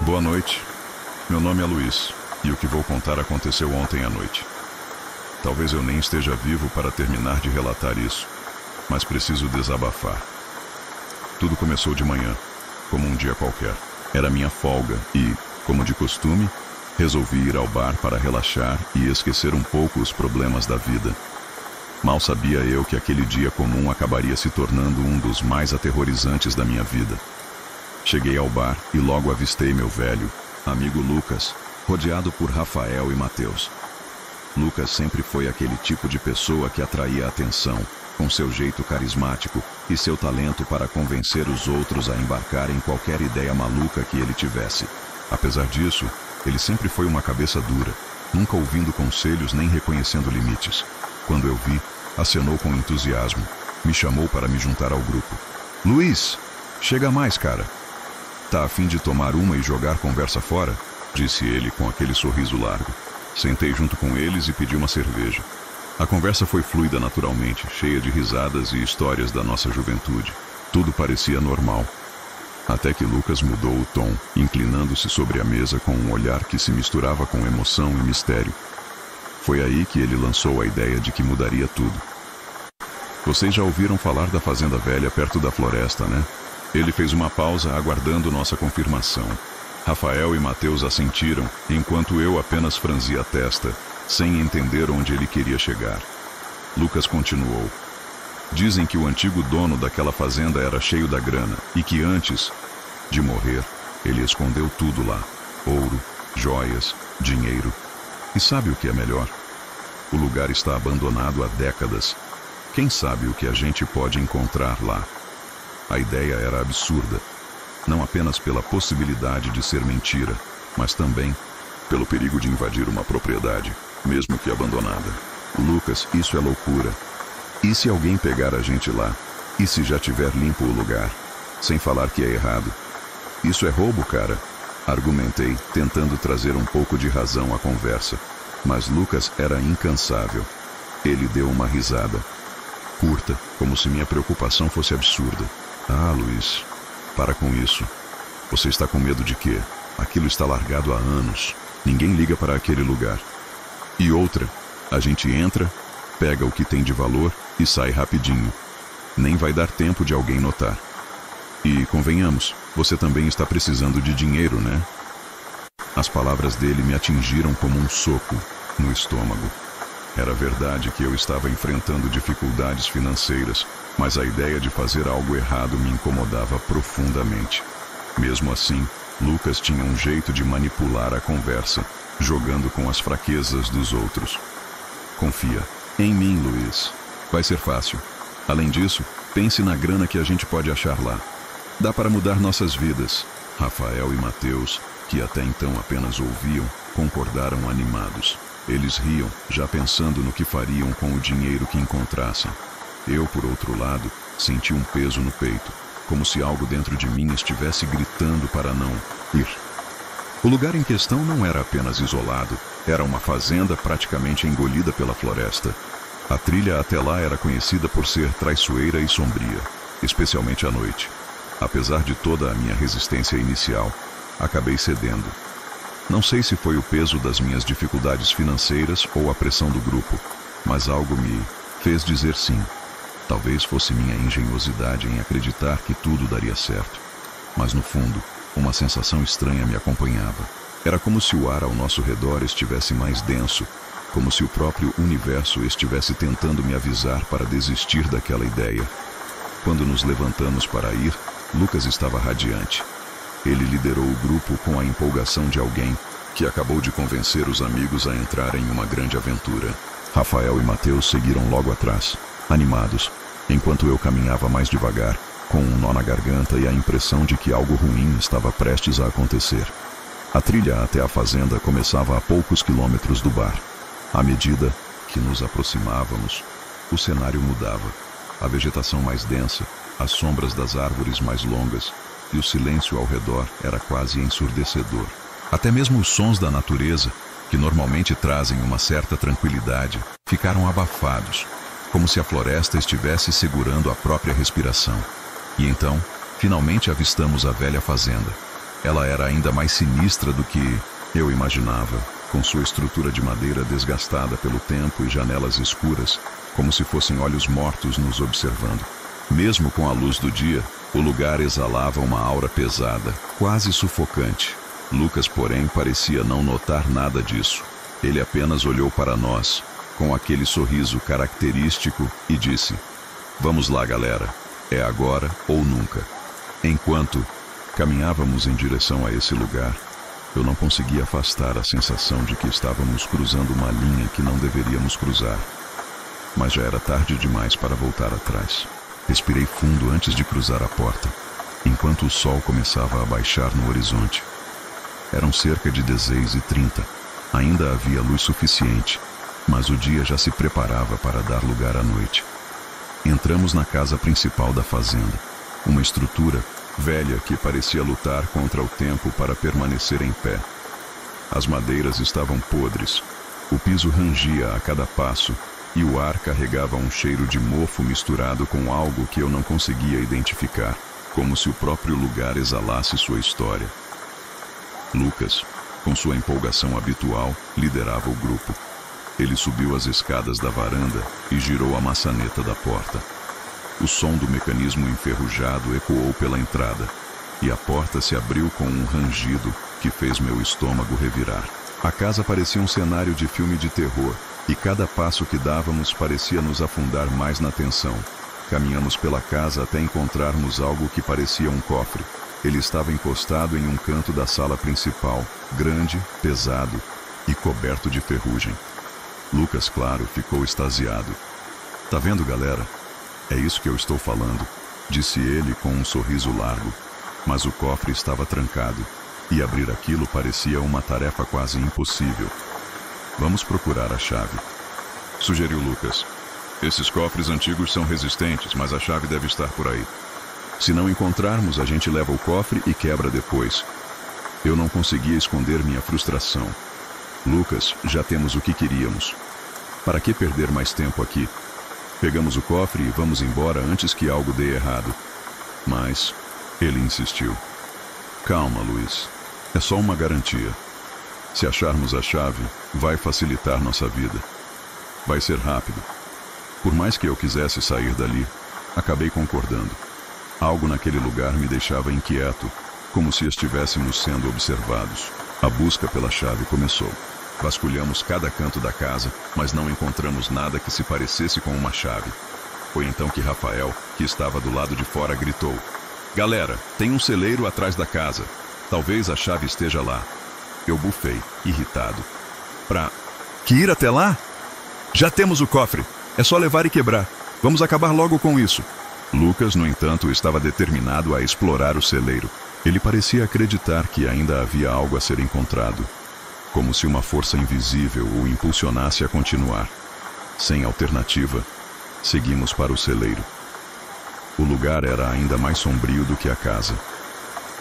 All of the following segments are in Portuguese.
Boa noite. Meu nome é Luiz, e o que vou contar aconteceu ontem à noite. Talvez eu nem esteja vivo para terminar de relatar isso, mas preciso desabafar. Tudo começou de manhã, como um dia qualquer. Era minha folga e, como de costume, resolvi ir ao bar para relaxar e esquecer um pouco os problemas da vida. Mal sabia eu que aquele dia comum acabaria se tornando um dos mais aterrorizantes da minha vida. Cheguei ao bar e logo avistei meu velho amigo Lucas, rodeado por Rafael e Mateus. Lucas sempre foi aquele tipo de pessoa que atraía a atenção, com seu jeito carismático e seu talento para convencer os outros a embarcar em qualquer ideia maluca que ele tivesse. Apesar disso, ele sempre foi uma cabeça dura, nunca ouvindo conselhos nem reconhecendo limites. Quando eu vi, acenou com entusiasmo, me chamou para me juntar ao grupo. "Luiz, chega mais, cara. Tá a fim de tomar uma e jogar conversa fora?" disse ele com aquele sorriso largo. Sentei junto com eles e pedi uma cerveja. A conversa foi fluida naturalmente, cheia de risadas e histórias da nossa juventude. Tudo parecia normal. Até que Lucas mudou o tom, inclinando-se sobre a mesa com um olhar que se misturava com emoção e mistério. Foi aí que ele lançou a ideia de que mudaria tudo. "Vocês já ouviram falar da Fazenda Velha perto da floresta, né?" Ele fez uma pausa, aguardando nossa confirmação. Rafael e Mateus assentiram, enquanto eu apenas franzia a testa, sem entender onde ele queria chegar. Lucas continuou. "Dizem que o antigo dono daquela fazenda era cheio da grana e que antes de morrer, ele escondeu tudo lá. Ouro, joias, dinheiro. E sabe o que é melhor? O lugar está abandonado há décadas. Quem sabe o que a gente pode encontrar lá?" A ideia era absurda, não apenas pela possibilidade de ser mentira, mas também pelo perigo de invadir uma propriedade, mesmo que abandonada. "Lucas, isso é loucura. E se alguém pegar a gente lá? E se já tiver limpo o lugar? Sem falar que é errado. Isso é roubo, cara." Argumentei, tentando trazer um pouco de razão à conversa, mas Lucas era incansável. Ele deu uma risada curta, como se minha preocupação fosse absurda. "Ah, Luiz, para com isso. Você está com medo de quê? Aquilo está largado há anos. Ninguém liga para aquele lugar. E outra, a gente entra, pega o que tem de valor e sai rapidinho. Nem vai dar tempo de alguém notar. E, convenhamos, você também está precisando de dinheiro, né?" As palavras dele me atingiram como um soco no estômago. Era verdade que eu estava enfrentando dificuldades financeiras, mas a ideia de fazer algo errado me incomodava profundamente. Mesmo assim, Lucas tinha um jeito de manipular a conversa, jogando com as fraquezas dos outros. "Confia em mim, Luiz. Vai ser fácil. Além disso, pense na grana que a gente pode achar lá. Dá para mudar nossas vidas." Rafael e Mateus, que até então apenas ouviam, concordaram animados. Eles riam, já pensando no que fariam com o dinheiro que encontrassem. Eu, por outro lado, senti um peso no peito, como se algo dentro de mim estivesse gritando para não ir. O lugar em questão não era apenas isolado, era uma fazenda praticamente engolida pela floresta. A trilha até lá era conhecida por ser traiçoeira e sombria, especialmente à noite. Apesar de toda a minha resistência inicial, acabei cedendo. Não sei se foi o peso das minhas dificuldades financeiras ou a pressão do grupo, mas algo me fez dizer sim. Talvez fosse minha engenhosidade em acreditar que tudo daria certo. Mas no fundo, uma sensação estranha me acompanhava. Era como se o ar ao nosso redor estivesse mais denso, como se o próprio universo estivesse tentando me avisar para desistir daquela ideia. Quando nos levantamos para ir, Lucas estava radiante. Ele liderou o grupo com a empolgação de alguém que acabou de convencer os amigos a entrar em uma grande aventura. Rafael e Mateus seguiram logo atrás, animados, enquanto eu caminhava mais devagar, com um nó na garganta e a impressão de que algo ruim estava prestes a acontecer. A trilha até a fazenda começava a poucos quilômetros do bar. À medida que nos aproximávamos, o cenário mudava. A vegetação mais densa, as sombras das árvores mais longas, e o silêncio ao redor era quase ensurdecedor. Até mesmo os sons da natureza, que normalmente trazem uma certa tranquilidade, ficaram abafados, como se a floresta estivesse segurando a própria respiração. E então, finalmente avistamos a velha fazenda. Ela era ainda mais sinistra do que eu imaginava, com sua estrutura de madeira desgastada pelo tempo e janelas escuras, como se fossem olhos mortos nos observando. Mesmo com a luz do dia, o lugar exalava uma aura pesada, quase sufocante. Lucas, porém, parecia não notar nada disso. Ele apenas olhou para nós, com aquele sorriso característico, e disse: "Vamos lá, galera. É agora ou nunca." Enquanto caminhávamos em direção a esse lugar, eu não conseguia afastar a sensação de que estávamos cruzando uma linha que não deveríamos cruzar. Mas já era tarde demais para voltar atrás. Respirei fundo antes de cruzar a porta, enquanto o sol começava a baixar no horizonte. Eram cerca de 16h30. Ainda havia luz suficiente, mas o dia já se preparava para dar lugar à noite. Entramos na casa principal da fazenda, uma estrutura velha que parecia lutar contra o tempo para permanecer em pé. As madeiras estavam podres, o piso rangia a cada passo e o ar carregava um cheiro de mofo misturado com algo que eu não conseguia identificar, como se o próprio lugar exalasse sua história. Lucas, com sua empolgação habitual, liderava o grupo. Ele subiu as escadas da varanda e girou a maçaneta da porta. O som do mecanismo enferrujado ecoou pela entrada, e a porta se abriu com um rangido que fez meu estômago revirar. A casa parecia um cenário de filme de terror, e cada passo que dávamos parecia nos afundar mais na tensão. Caminhamos pela casa até encontrarmos algo que parecia um cofre. Ele estava encostado em um canto da sala principal, grande, pesado e coberto de ferrugem. Lucas, claro, ficou extasiado. "Tá vendo, galera? É isso que eu estou falando", disse ele com um sorriso largo. Mas o cofre estava trancado, e abrir aquilo parecia uma tarefa quase impossível. "Vamos procurar a chave", sugeriu Lucas. "Esses cofres antigos são resistentes, mas a chave deve estar por aí. Se não encontrarmos, a gente leva o cofre e quebra depois." Eu não conseguia esconder minha frustração. "Lucas, já temos o que queríamos. Para que perder mais tempo aqui? Pegamos o cofre e vamos embora antes que algo dê errado." Mas ele insistiu. "Calma, Luiz. É só uma garantia. Se acharmos a chave, vai facilitar nossa vida. Vai ser rápido." Por mais que eu quisesse sair dali, acabei concordando. Algo naquele lugar me deixava inquieto, como se estivéssemos sendo observados. A busca pela chave começou. Vasculhamos cada canto da casa, mas não encontramos nada que se parecesse com uma chave. Foi então que Rafael, que estava do lado de fora, gritou: "Galera, tem um celeiro atrás da casa. Talvez a chave esteja lá." Eu bufei, irritado. Que ir até lá? Já temos o cofre. É só levar e quebrar. Vamos acabar logo com isso." Lucas, no entanto, estava determinado a explorar o celeiro. Ele parecia acreditar que ainda havia algo a ser encontrado, como se uma força invisível o impulsionasse a continuar. Sem alternativa, seguimos para o celeiro. O lugar era ainda mais sombrio do que a casa.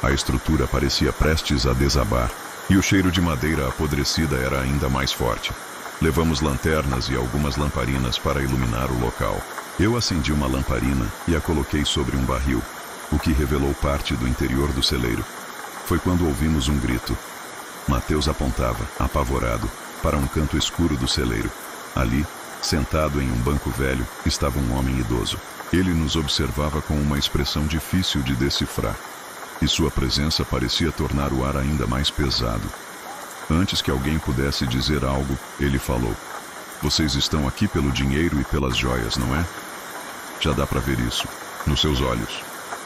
A estrutura parecia prestes a desabar, e o cheiro de madeira apodrecida era ainda mais forte. Levamos lanternas e algumas lamparinas para iluminar o local. Eu acendi uma lamparina e a coloquei sobre um barril, o que revelou parte do interior do celeiro. Foi quando ouvimos um grito. Mateus apontava, apavorado, para um canto escuro do celeiro. Ali, sentado em um banco velho, estava um homem idoso. Ele nos observava com uma expressão difícil de decifrar, e sua presença parecia tornar o ar ainda mais pesado. Antes que alguém pudesse dizer algo, ele falou: "Vocês estão aqui pelo dinheiro e pelas joias, não é? Já dá para ver isso, nos seus olhos.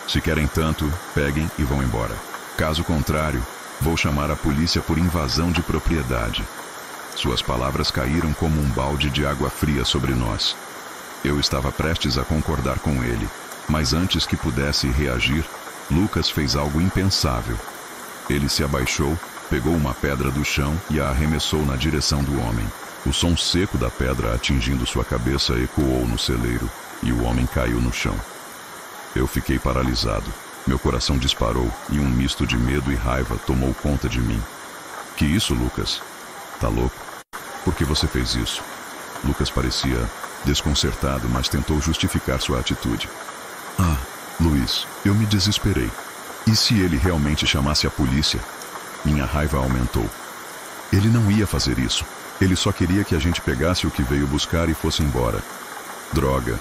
Se querem tanto, peguem e vão embora. Caso contrário, vou chamar a polícia por invasão de propriedade." Suas palavras caíram como um balde de água fria sobre nós. Eu estava prestes a concordar com ele, mas antes que pudesse reagir, Lucas fez algo impensável. Ele se abaixou, pegou uma pedra do chão e a arremessou na direção do homem. O som seco da pedra atingindo sua cabeça ecoou no celeiro, e o homem caiu no chão. Eu fiquei paralisado. Meu coração disparou e um misto de medo e raiva tomou conta de mim. "Que isso, Lucas? Tá louco? Por que você fez isso?" Lucas parecia desconcertado, mas tentou justificar sua atitude. Luiz, eu me desesperei. E se ele realmente chamasse a polícia? Minha raiva aumentou. Ele não ia fazer isso. Ele só queria que a gente pegasse o que veio buscar e fosse embora. Droga.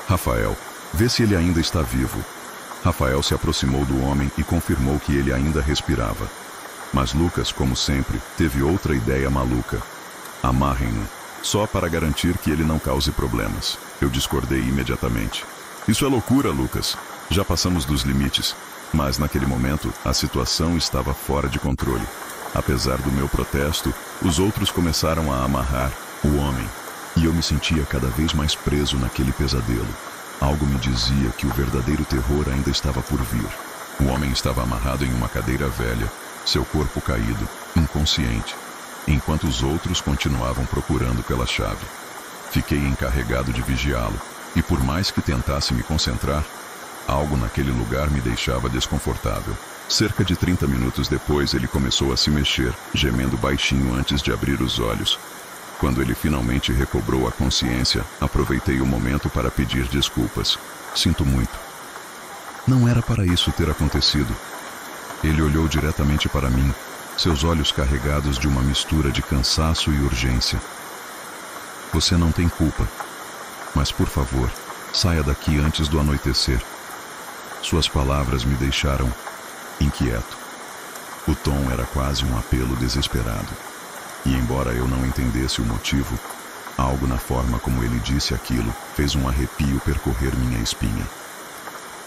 Rafael, vê se ele ainda está vivo. Rafael se aproximou do homem e confirmou que ele ainda respirava. Mas Lucas, como sempre, teve outra ideia maluca. Amarrem-no, só para garantir que ele não cause problemas. Eu discordei imediatamente. Isso é loucura, Lucas. Já passamos dos limites. Mas naquele momento, a situação estava fora de controle. Apesar do meu protesto, os outros começaram a amarrar o homem. E eu me sentia cada vez mais preso naquele pesadelo. Algo me dizia que o verdadeiro terror ainda estava por vir. O homem estava amarrado em uma cadeira velha, seu corpo caído, inconsciente, enquanto os outros continuavam procurando pela chave. Fiquei encarregado de vigiá-lo, e por mais que tentasse me concentrar, algo naquele lugar me deixava desconfortável. Cerca de 30 minutos depois, ele começou a se mexer, gemendo baixinho antes de abrir os olhos. Quando ele finalmente recobrou a consciência, aproveitei o momento para pedir desculpas. Sinto muito. Não era para isso ter acontecido. Ele olhou diretamente para mim, seus olhos carregados de uma mistura de cansaço e urgência. Você não tem culpa. Mas, por favor, saia daqui antes do anoitecer. Suas palavras me deixaram inquieto. O tom era quase um apelo desesperado. E embora eu não entendesse o motivo, algo na forma como ele disse aquilo fez um arrepio percorrer minha espinha.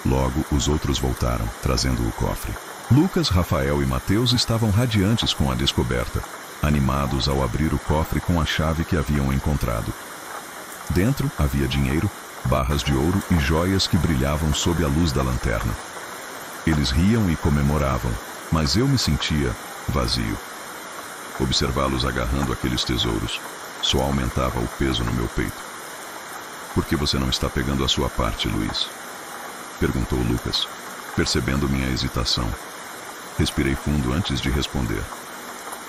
Logo, os outros voltaram, trazendo o cofre. Lucas, Rafael e Mateus estavam radiantes com a descoberta, animados ao abrir o cofre com a chave que haviam encontrado. Dentro havia dinheiro, barras de ouro e joias que brilhavam sob a luz da lanterna. Eles riam e comemoravam, mas eu me sentia vazio. Observá-los agarrando aqueles tesouros só aumentava o peso no meu peito. Por que você não está pegando a sua parte, Luiz? Perguntou Lucas, percebendo minha hesitação. Respirei fundo antes de responder.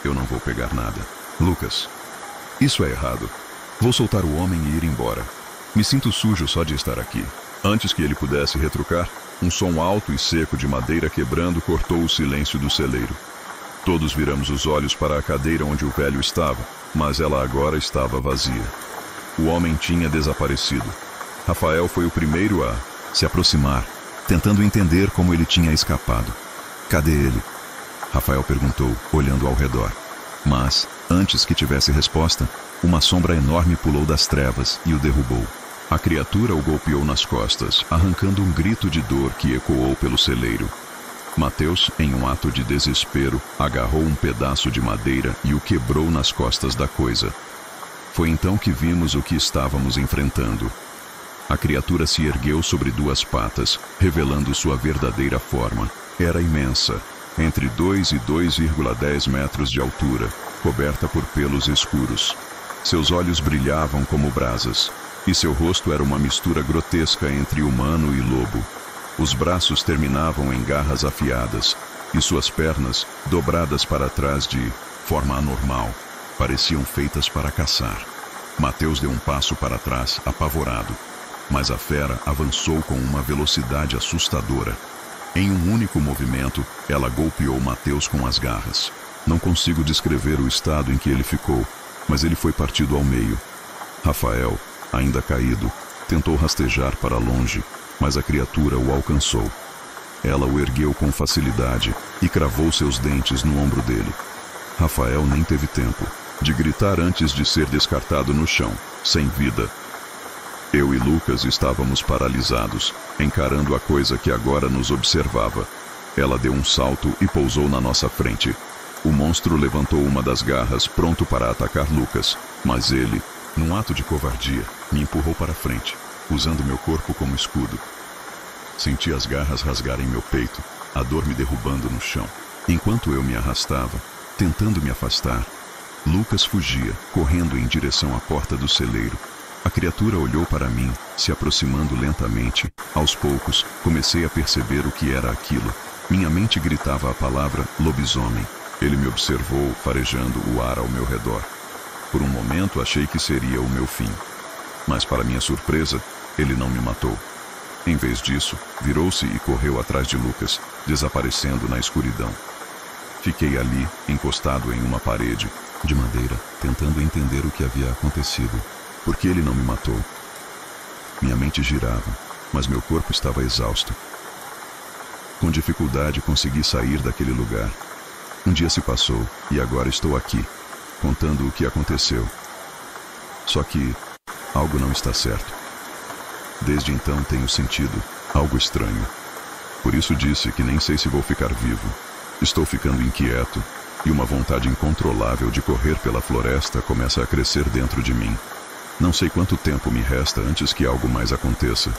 Eu não vou pegar nada. Lucas, isso é errado. Vou soltar o homem e ir embora. Me sinto sujo só de estar aqui. Antes que ele pudesse retrucar, um som alto e seco de madeira quebrando cortou o silêncio do celeiro. Todos viramos os olhos para a cadeira onde o velho estava, mas ela agora estava vazia. O homem tinha desaparecido. Rafael foi o primeiro a se aproximar, tentando entender como ele tinha escapado. Cadê ele? Rafael perguntou, olhando ao redor. Mas, antes que tivesse resposta, uma sombra enorme pulou das trevas e o derrubou. A criatura o golpeou nas costas, arrancando um grito de dor que ecoou pelo celeiro. Mateus, em um ato de desespero, agarrou um pedaço de madeira e o quebrou nas costas da coisa. Foi então que vimos o que estávamos enfrentando. A criatura se ergueu sobre duas patas, revelando sua verdadeira forma. Era imensa, entre 2 e 2,10 metros de altura, coberta por pelos escuros. Seus olhos brilhavam como brasas, e seu rosto era uma mistura grotesca entre humano e lobo. Os braços terminavam em garras afiadas, e suas pernas, dobradas para trás de forma anormal, pareciam feitas para caçar. Mateus deu um passo para trás, apavorado, mas a fera avançou com uma velocidade assustadora. Em um único movimento, ela golpeou Mateus com as garras. Não consigo descrever o estado em que ele ficou, mas ele foi partido ao meio. Rafael, ainda caído, tentou rastejar para longe, mas a criatura o alcançou. Ela o ergueu com facilidade e cravou seus dentes no ombro dele. Rafael nem teve tempo de gritar antes de ser descartado no chão, sem vida. Eu e Lucas estávamos paralisados, encarando a coisa que agora nos observava. Ela deu um salto e pousou na nossa frente. O monstro levantou uma das garras, pronto para atacar Lucas, mas ele, num ato de covardia, me empurrou para frente, usando meu corpo como escudo. Senti as garras rasgarem meu peito, a dor me derrubando no chão. Enquanto eu me arrastava, tentando me afastar, Lucas fugia, correndo em direção à porta do celeiro. A criatura olhou para mim, se aproximando lentamente. Aos poucos, comecei a perceber o que era aquilo. Minha mente gritava a palavra lobisomem. Ele me observou, farejando o ar ao meu redor. Por um momento achei que seria o meu fim. Mas para minha surpresa, ele não me matou. Em vez disso, virou-se e correu atrás de Lucas, desaparecendo na escuridão. Fiquei ali, encostado em uma parede de madeira, tentando entender o que havia acontecido. Por que ele não me matou? Minha mente girava, mas meu corpo estava exausto. Com dificuldade consegui sair daquele lugar. Um dia se passou, e agora estou aqui, contando o que aconteceu. Só que algo não está certo. Desde então tenho sentido algo estranho. Por isso disse que nem sei se vou ficar vivo. Estou ficando inquieto, e uma vontade incontrolável de correr pela floresta começa a crescer dentro de mim. Não sei quanto tempo me resta antes que algo mais aconteça.